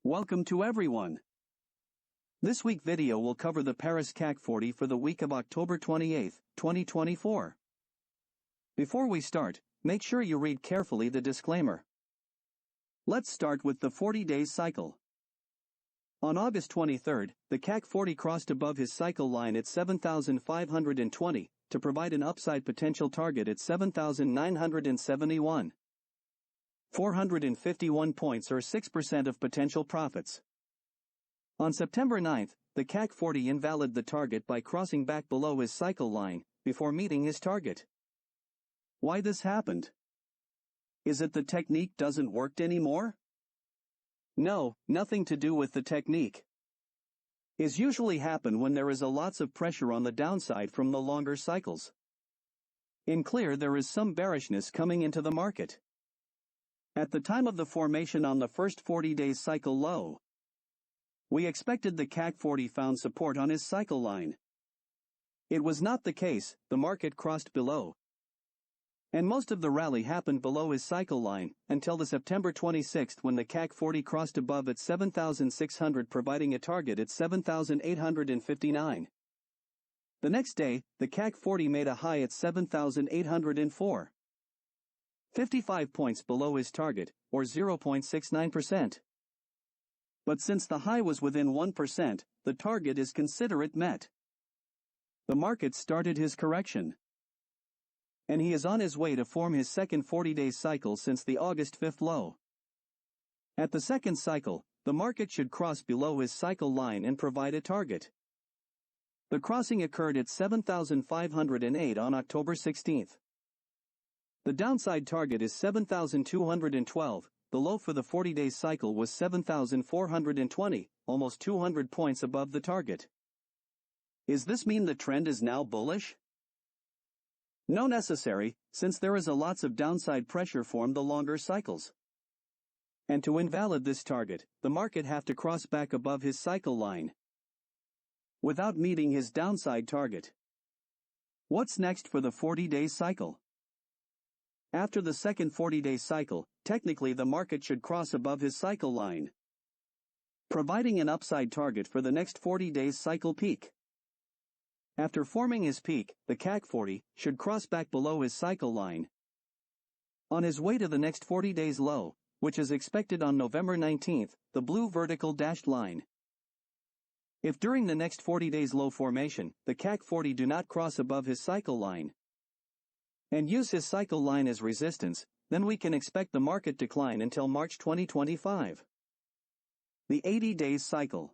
Welcome to everyone. This week video will cover the Paris CAC40 for the week of October 28, 2024. Before we start, make sure you read carefully the disclaimer. Let's start with the 40-day cycle. On August 23, the CAC40 crossed above his cycle line at 7,520 to provide an upside potential target at 7,971. 451 points or 6% of potential profits. On September 9, the CAC40 invalidated the target by crossing back below his cycle line before meeting his target. Why this happened? Is it the technique doesn't work anymore? No, nothing to do with the technique. It usually happen when there is a lots of pressure on the downside from the longer cycles. In clear, there is some bearishness coming into the market. At the time of the formation on the first 40 days cycle low, we expected the CAC40 found support on his cycle line. It was not the case, the market crossed below. And most of the rally happened below his cycle line, until the September 26 when the CAC40 crossed above at 7,600 providing a target at 7,859. The next day, the CAC40 made a high at 7,804. 55 points below his target, or 0.69%. But since the high was within 1%, the target is considered met. The market started his correction. And he is on his way to form his second 40-day cycle since the August 5 low. At the second cycle, the market should cross below his cycle line and provide a target. The crossing occurred at 7,508 on October 16. The downside target is 7,212, the low for the 40-day cycle was 7,420, almost 200 points above the target. Does this mean the trend is now bullish? No necessary, since there is a lots of downside pressure formed the longer cycles. And to invalidate this target, the market have to cross back above his cycle line without meeting his downside target. What's next for the 40-day cycle? After the second 40-day cycle, technically the market should cross above his cycle line, providing an upside target for the next 40 days cycle peak. After forming his peak, the CAC40 should cross back below his cycle line on his way to the next 40 days low, which is expected on November 19, the blue vertical dashed line. If during the next 40 days low formation, the CAC40 do not cross above his cycle line and use his cycle line as resistance, then we can expect the market decline until March 2025. The 80 days cycle.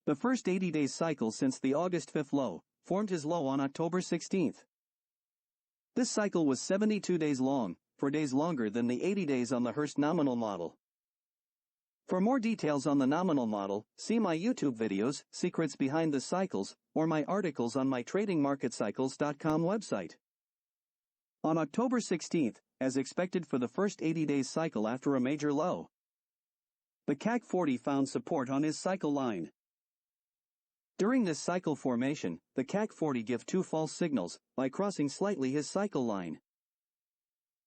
The first 80 days cycle since the August 5 low formed his low on October 16. This cycle was 72 days long, 4 days longer than the 80 days on the Hurst nominal model. For more details on the nominal model, see my YouTube videos, Secrets Behind the Cycles, or my articles on my tradingmarketcycles.com website. On October 16, as expected for the first 80 days cycle after a major low, the CAC40 found support on his cycle line. During this cycle formation, the CAC40 give two false signals by crossing slightly his cycle line.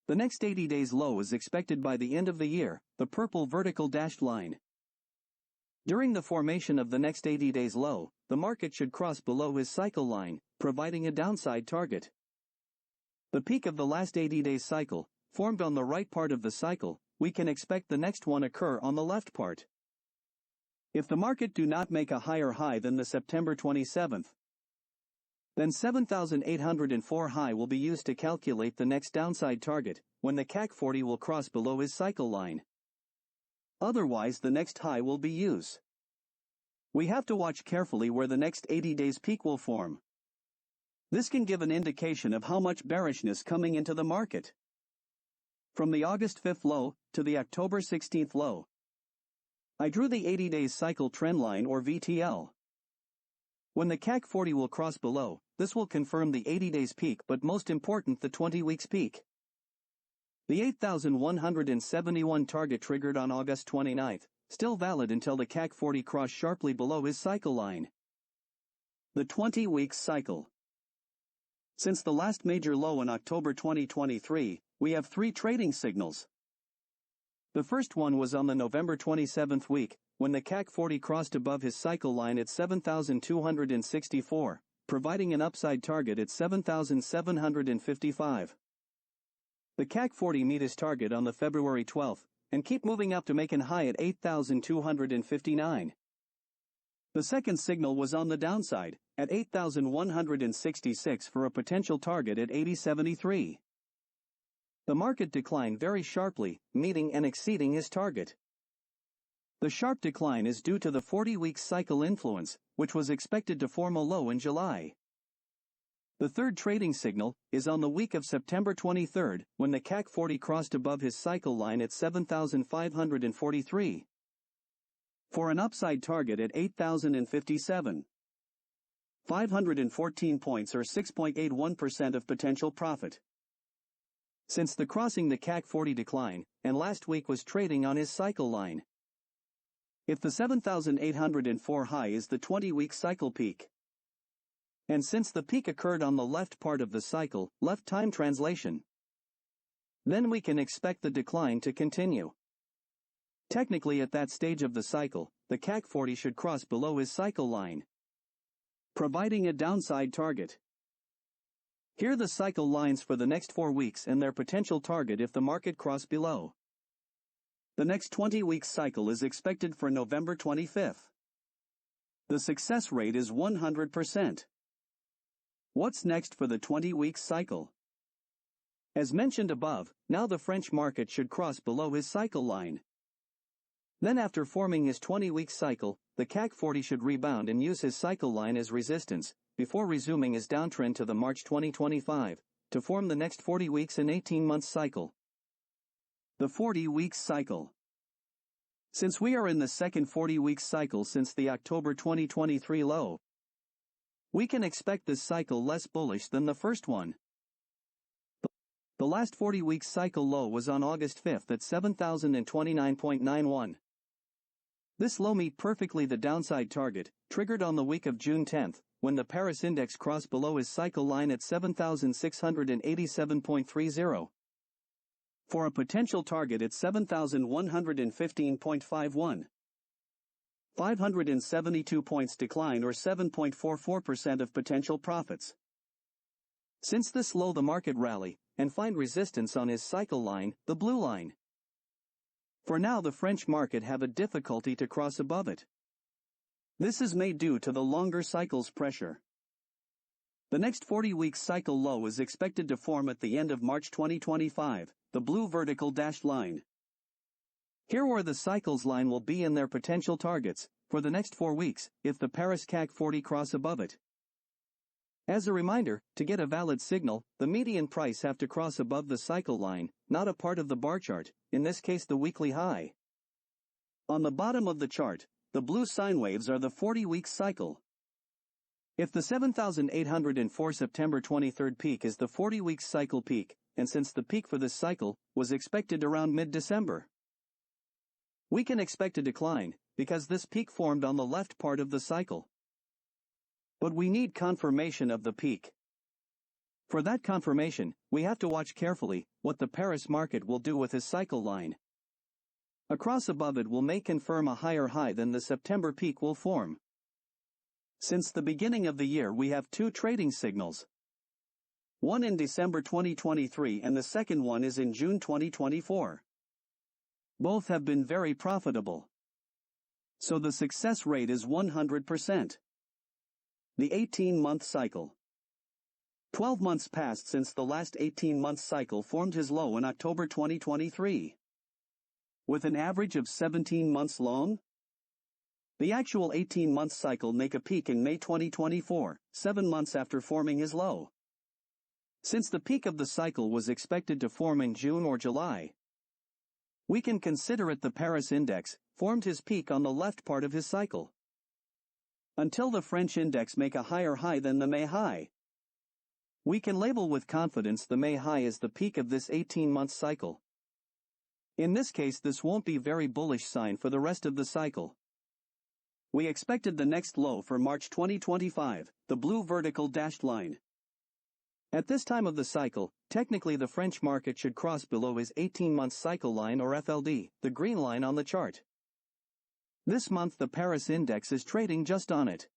The next 80 days low is expected by the end of the year, the purple vertical dashed line. During the formation of the next 80 days low, the market should cross below his cycle line, providing a downside target. The peak of the last 80 days cycle, formed on the right part of the cycle, we can expect the next one occur on the left part. If the market do not make a higher high than the September 27th, then 7,804 high will be used to calculate the next downside target, when the CAC40 will cross below his cycle line. Otherwise the next high will be used. We have to watch carefully where the next 80 days peak will form. This can give an indication of how much bearishness coming into the market. From the August 5 low to the October 16 low, I drew the 80 days cycle trend line or VTL. When the CAC40 will cross below, this will confirm the 80 days peak, but most important the 20 weeks peak. The 8,171 target triggered on August 29, still valid until the CAC40 cross sharply below his cycle line. The 20 weeks cycle. Since the last major low in October 2023, we have three trading signals. The first one was on the November 27th week, when the CAC40 crossed above his cycle line at 7,264, providing an upside target at 7,755. The CAC40 meet his target on the February 12th, and keep moving up to make an high at 8,259. The second signal was on the downside, at 8,166 for a potential target at 8073. The market declined very sharply, meeting and exceeding his target. The sharp decline is due to the 40-week cycle influence, which was expected to form a low in July. The third trading signal is on the week of September 23rd, when the CAC40 crossed above his cycle line at 7,543. For an upside target at 8,057. 514 points or 6.81% of potential profit. Since the crossing the CAC40 decline, and last week was trading on his cycle line. If the 7,804 high is the 20-week cycle peak. And since the peak occurred on the left part of the cycle, left time translation, then we can expect the decline to continue. Technically at that stage of the cycle, the CAC40 should cross below his cycle line, providing a downside target. Here are the cycle lines for the next 4 weeks and their potential target if the market cross below. The next 20-week cycle is expected for November 25th. The success rate is 100%. What's next for the 20-week cycle? As mentioned above, now the French market should cross below his cycle line. Then after forming his 20-week cycle, the CAC40 should rebound and use his cycle line as resistance, before resuming his downtrend to the March 2025, to form the next 40 weeks and 18-month cycle. The 40-week cycle. Since we are in the second 40-week cycle since the October 2023 low, we can expect this cycle less bullish than the first one. The last 40-week cycle low was on August 5th at 7,029.91. This low meet perfectly the downside target, triggered on the week of June 10th, when the Paris index crossed below his cycle line at 7,687.30. For a potential target at 7,115.51. 572 points decline or 7.44% of potential profits. Since this low the market rally, and find resistance on his cycle line, the blue line. For now the French market have a difficulty to cross above it. This is made due to the longer cycles pressure. The next 40-week cycle low is expected to form at the end of March 2025, the blue vertical dashed line. Here where the cycles line will be in their potential targets, for the next 4 weeks, if the Paris CAC40 cross above it. As a reminder, to get a valid signal, the median price have to cross above the cycle line, not a part of the bar chart, in this case the weekly high. On the bottom of the chart, the blue sine waves are the 40-week cycle. If the 7,804 September 23rd peak is the 40-week cycle peak, and since the peak for this cycle was expected around mid-December, we can expect a decline, because this peak formed on the left part of the cycle. But we need confirmation of the peak. For that confirmation, we have to watch carefully what the Paris market will do with his cycle line. A cross above it may confirm a higher high than the September peak will form. Since the beginning of the year we have 2 trading signals. One in December 2023 and the second one is in June 2024. Both have been very profitable. So the success rate is 100%. The 18-month cycle. 12 months passed since the last 18-month cycle formed his low in October 2023. With an average of 17 months long, the actual 18-month cycle make a peak in May 2024, 7 months after forming his low. Since the peak of the cycle was expected to form in June or July, we can consider it the Paris index formed his peak on the left part of his cycle. Until the French index make a higher high than the May high, we can label with confidence the May high as the peak of this 18-month cycle. In this case this won't be very bullish sign for the rest of the cycle. We expected the next low for March 2025, the blue vertical dashed line. At this time of the cycle, technically the French market should cross below his 18-month cycle line or FLD, the green line on the chart. This month the Paris index is trading just on it.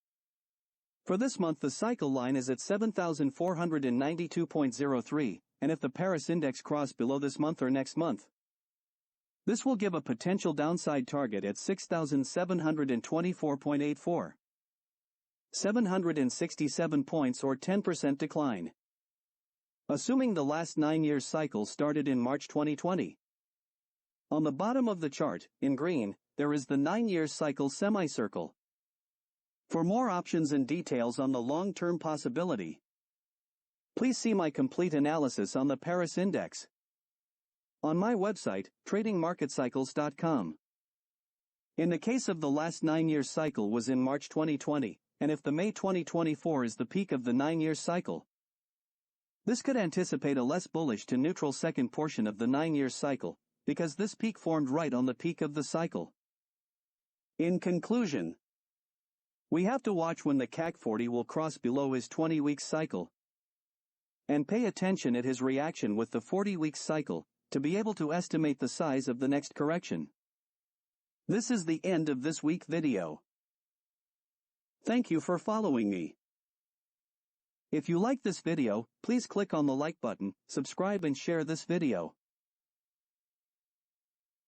For this month the cycle line is at 7,492.03, and if the Paris index cross below this month or next month, this will give a potential downside target at 6,724.84. 767 points or 10% decline. Assuming the last 9 years cycle started in March 2020. On the bottom of the chart, in green, there is the 9-year cycle semicircle. For more options and details on the long-term possibility, please see my complete analysis on the Paris index on my website, tradingmarketcycles.com. In the case of the last 9 years cycle was in March 2020, and if the May 2024 is the peak of the 9-year cycle, this could anticipate a less bullish to neutral second portion of the 9-year cycle, because this peak formed right on the peak of the cycle. In conclusion, we have to watch when the CAC40 will cross below his 20-week cycle, and pay attention at his reaction with the 40-week cycle, to be able to estimate the size of the next correction. This is the end of this week's video. Thank you for following me. If you like this video, please click on the like button, subscribe and share this video.